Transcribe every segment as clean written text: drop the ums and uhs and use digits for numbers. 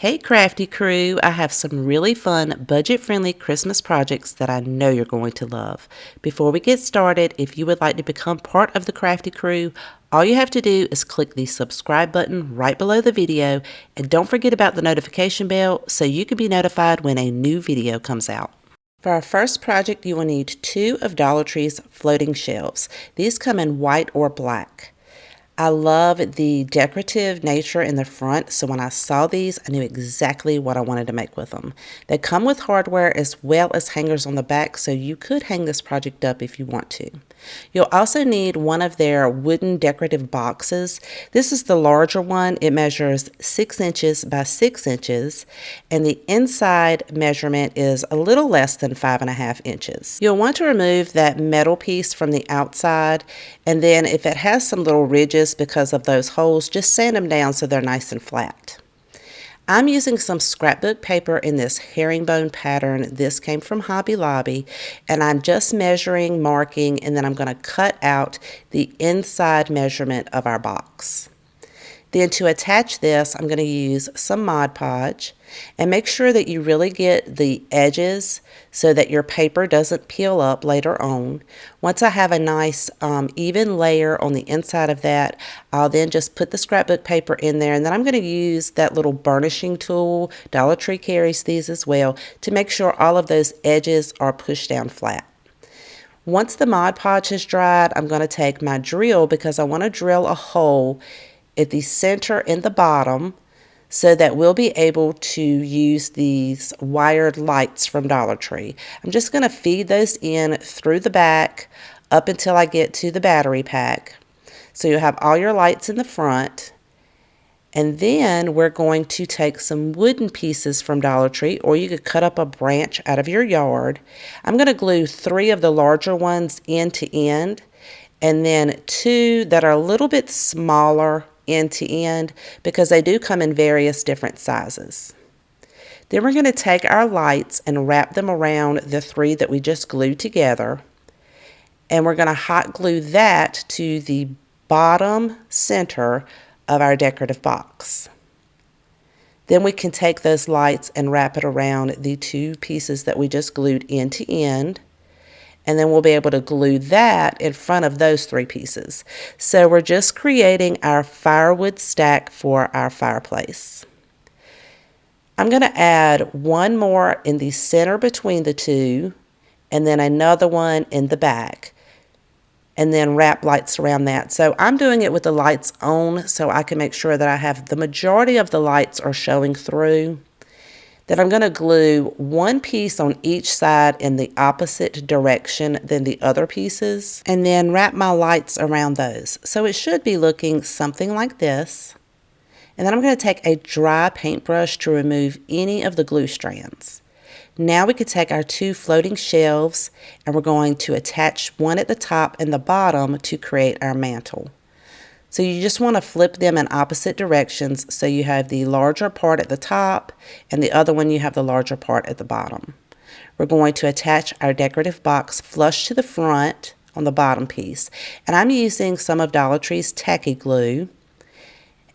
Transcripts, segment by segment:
Hey Crafty Crew, I have some really fun, budget-friendly Christmas projects that I know you're going to love. Before we get started, if you would like to become part of the Crafty Crew, all you have to do is click the subscribe button right below the video, and don't forget about the notification bell so you can be notified when a new video comes out. For our first project, you will need 2 of Dollar Tree's floating shelves. These come in white or black. I love the decorative nature in the front, so when I saw these, I knew exactly what I wanted to make with them. They come with hardware as well as hangers on the back, so you could hang this project up if you want to. You'll also need one of their wooden decorative boxes. This is the larger one. It measures 6 inches by 6 inches, and the inside measurement is a little less than 5.5 inches. You'll want to remove that metal piece from the outside, and then if it has some little ridges because of those holes, just sand them down so they're nice and flat. I'm using some scrapbook paper in this herringbone pattern. This came from Hobby Lobby, and I'm just measuring, marking, and then I'm going to cut out the inside measurement of our box. Then to attach this, I'm going to use some Mod Podge, and make sure that you really get the edges so that your paper doesn't peel up later on. Once I have a nice even layer on the inside of that, I'll then just put the scrapbook paper in there, and then I'm going to use that little burnishing tool. Dollar Tree carries these as well, to make sure all of those edges are pushed down flat. Once the Mod Podge has dried, I'm going to take my drill, because I want to drill a hole at the center and the bottom so that we'll be able to use these wired lights from Dollar Tree. I'm just going to feed those in through the back up until I get to the battery pack. So you'll have all your lights in the front, and then we're going to take some wooden pieces from Dollar Tree, or you could cut up a branch out of your yard. I'm going to glue 3 of the larger ones end to end, and then 2 that are a little bit smaller end to end, because they do come in various different sizes. Then we're going to take our lights and wrap them around the 3 that we just glued together, and we're going to hot glue that to the bottom center of our decorative box. Then we can take those lights and wrap it around the 2 pieces that we just glued end to end, and then we'll be able to glue that in front of those 3 pieces. So we're just creating our firewood stack for our fireplace. I'm going to add 1 more in the center between the 2, and then another one in the back, and then wrap lights around that. So I'm doing it with the lights on so I can make sure that I have the majority of the lights are showing through. Then I'm going to glue 1 piece on each side in the opposite direction than the other pieces, and then wrap my lights around those. So it should be looking something like this. And then I'm going to take a dry paintbrush to remove any of the glue strands. Now we can take our 2 floating shelves, and we're going to attach one at the top and the bottom to create our mantle. So you just want to flip them in opposite directions, so you have the larger part at the top and the other one you have the larger part at the bottom. We're going to attach our decorative box flush to the front on the bottom piece. And I'm using some of Dollar Tree's tacky glue.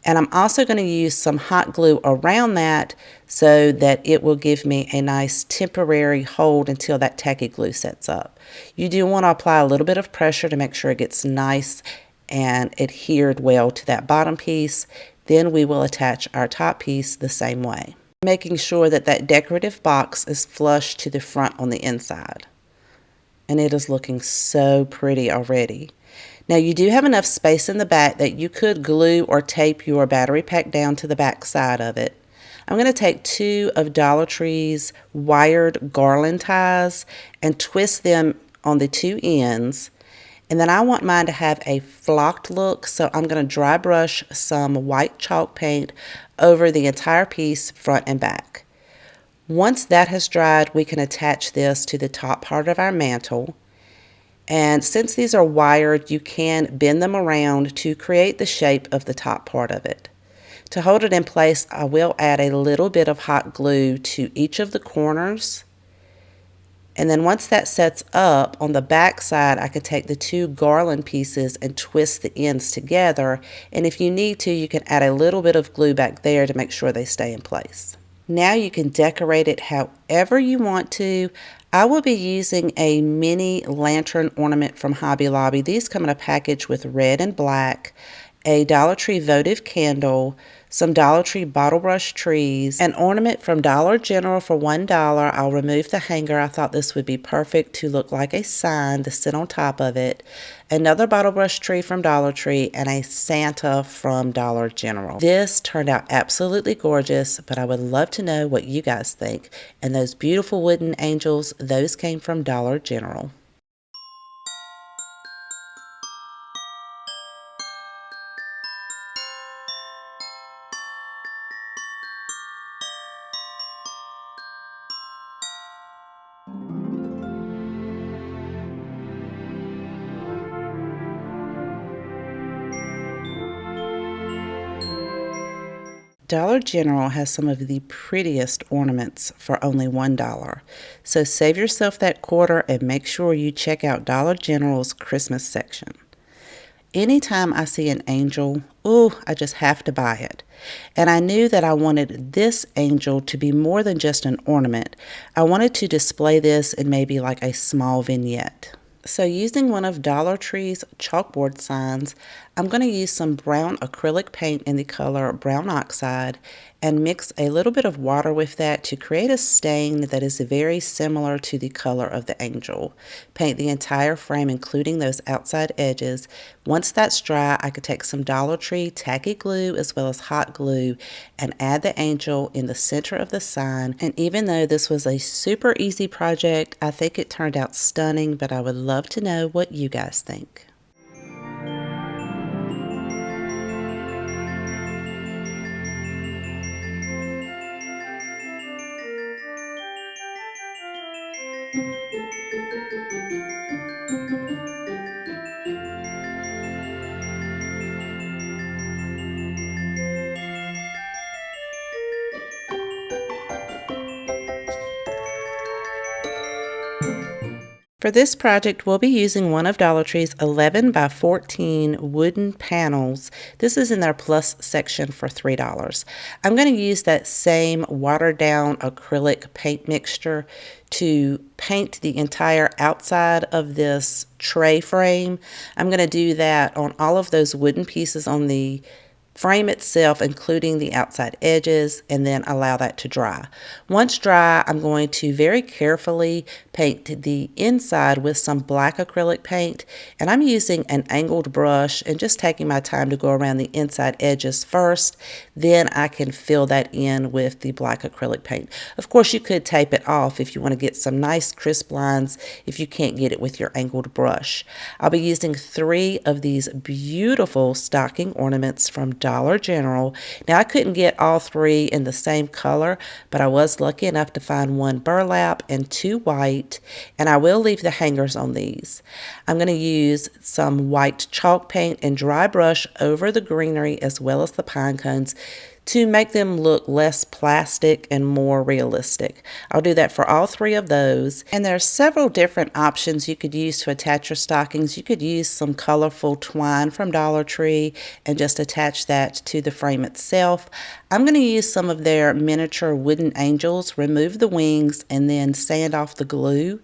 And I'm also going to use some hot glue around that so that it will give me a nice temporary hold until that tacky glue sets up. You do want to apply a little bit of pressure to make sure it gets nice and adhered well to that bottom piece. Then we will attach our top piece the same way, making sure that that decorative box is flush to the front on the inside. And it is looking so pretty already. Now you do have enough space in the back that you could glue or tape your battery pack down to the back side of it. I'm going to take 2 of Dollar Tree's wired garland ties and twist them on the 2 ends. And then I want mine to have a flocked look, so I'm going to dry brush some white chalk paint over the entire piece, front and back. Once that has dried, we can attach this to the top part of our mantle. And since these are wired, you can bend them around to create the shape of the top part of it. To hold it in place, I will add a little bit of hot glue to each of the corners. And then once that sets up, on the back side, I could take the two garland pieces and twist the ends together. And if you need to, you can add a little bit of glue back there to make sure they stay in place. Now you can decorate it however you want to. I will be using a mini lantern ornament from Hobby Lobby. These come in a package with red and black, a Dollar Tree votive candle, some Dollar Tree bottle brush trees, an ornament from Dollar General for $1. I'll remove the hanger. I thought this would be perfect to look like a sign to sit on top of it. Another bottle brush tree from Dollar Tree, and a Santa from Dollar General. This turned out absolutely gorgeous, but I would love to know what you guys think. And those beautiful wooden angels, those came from Dollar General. Dollar General has some of the prettiest ornaments for only $1. So save yourself that quarter and make sure you check out Dollar General's Christmas section. Anytime I see an angel, ooh, I just have to buy it. And I knew that I wanted this angel to be more than just an ornament. I wanted to display this in maybe like a small vignette. So using one of Dollar Tree's chalkboard signs, I'm going to use some brown acrylic paint in the color brown oxide and mix a little bit of water with that to create a stain that is very similar to the color of the angel. Paint the entire frame, including those outside edges. Once that's dry, I could take some Dollar Tree tacky glue as well as hot glue and add the angel in the center of the sign. And even though this was a super easy project, I think it turned out stunning, but I would love to know what you guys think. For this project, we'll be using one of Dollar Tree's 11 by 14 wooden panels. This is in their plus section for $3. I'm going to use that same watered down acrylic paint mixture to paint the entire outside of this tray frame. I'm going to do that on all of those wooden pieces on the frame itself, including the outside edges, and then allow that to dry. Once dry, I'm going to very carefully paint the inside with some black acrylic paint, and I'm using an angled brush and just taking my time to go around the inside edges first. Then I can fill that in with the black acrylic paint. Of course, you could tape it off if you want to get some nice crisp lines if you can't get it with your angled brush. I'll be using 3 of these beautiful stocking ornaments from Dollar General. Now, I couldn't get all 3 in the same color, but I was lucky enough to find 1 burlap and 2 white, and I will leave the hangers on these. I'm going to use some white chalk paint and dry brush over the greenery as well as the pine cones to make them look less plastic and more realistic. I'll do that for all 3 of those. And there are several different options you could use to attach your stockings. You could use some colorful twine from Dollar Tree and just attach that to the frame itself. I'm going to use some of their miniature wooden angels, remove the wings, and then sand off the glue.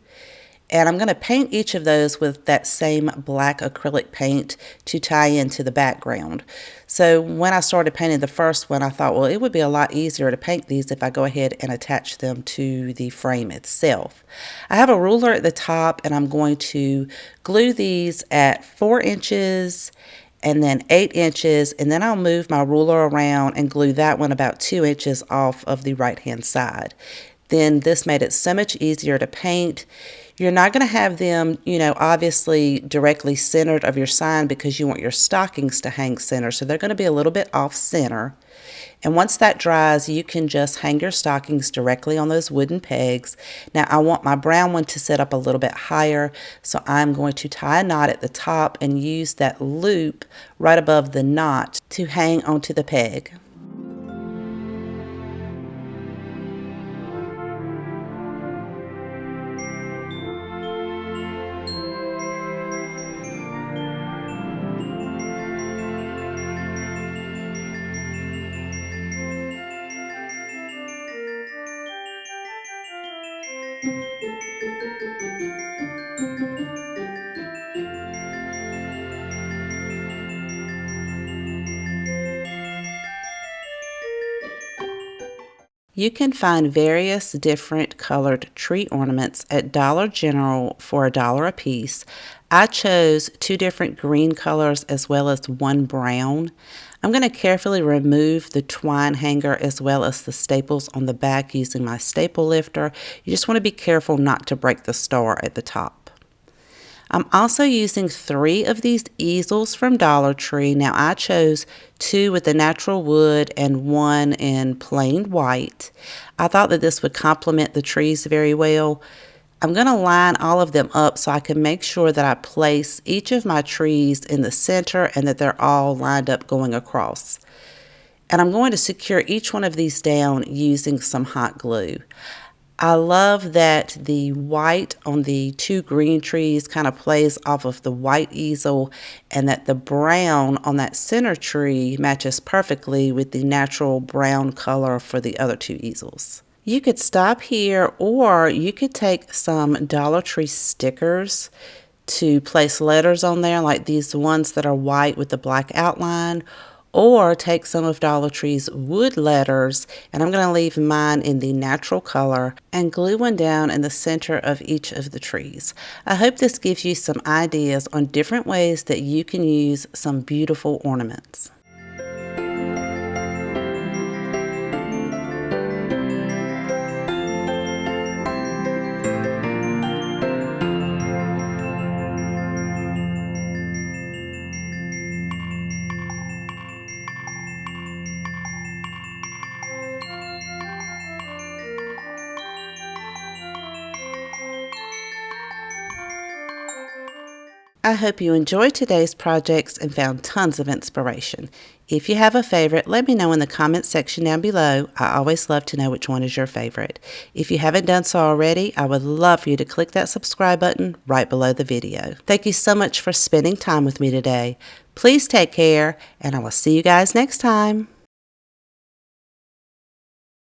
And I'm going to paint each of those with that same black acrylic paint to tie into the background. So when I started painting the first one, I thought, well, it would be a lot easier to paint these if I go ahead and attach them to the frame itself. I have a ruler at the top, and I'm going to glue these at 4 inches and then 8 inches, and then I'll move my ruler around and glue that one about 2 inches off of the right-hand side. Then this made it so much easier to paint. You're not going to have them, obviously directly centered of your sign because you want your stockings to hang center. So they're going to be a little bit off center. And once that dries, you can just hang your stockings directly on those wooden pegs. Now, I want my brown one to sit up a little bit higher, so I'm going to tie a knot at the top and use that loop right above the knot to hang onto the peg. You can find various different colored tree ornaments at Dollar General for $1 a piece. I chose 2 different green colors as well as 1 brown. I'm going to carefully remove the twine hanger as well as the staples on the back using my staple lifter. You just want to be careful not to break the star at the top. I'm also using 3 of these easels from Dollar Tree. Now I chose 2 with the natural wood and 1 in plain white. I thought that this would complement the trees very well. I'm going to line all of them up so I can make sure that I place each of my trees in the center and that they're all lined up going across. And I'm going to secure each one of these down using some hot glue. I love that the white on the 2 green trees kind of plays off of the white easel, and that the brown on that center tree matches perfectly with the natural brown color for the other 2 easels. You could stop here, or you could take some Dollar Tree stickers to place letters on there, like these ones that are white with the black outline, or take some of Dollar Tree's wood letters, and I'm going to leave mine in the natural color, and glue one down in the center of each of the trees. I hope this gives you some ideas on different ways that you can use some beautiful ornaments. I hope you enjoyed today's projects and found tons of inspiration. If you have a favorite, let me know in the comments section down below. I always love to know which one is your favorite. If you haven't done so already, I would love for you to click that subscribe button right below the video. Thank you so much for spending time with me today. Please take care, and I will see you guys next time.